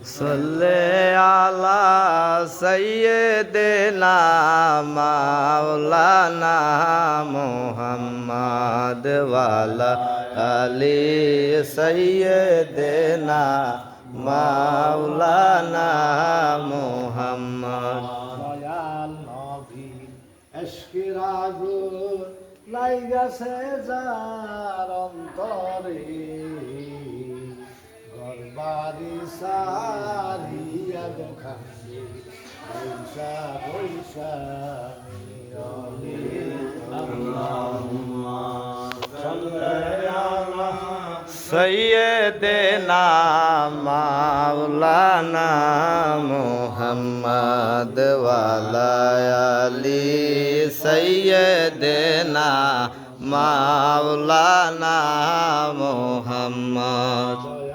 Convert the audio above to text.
सल्ले आला सय्यदना मौलाना मुहम्मद वाला अली सय्यदना मौलाना मुहम्मद দয়াল নবী এশকের আগুন লাইগাছে যার অন্তরে ঘরবাড়ি সারিয়া গোখানে বৈশা বৈশা सय्यदना मौलाना मुहम्मद वाला अली सय्यदना मौलाना मुहम्मद।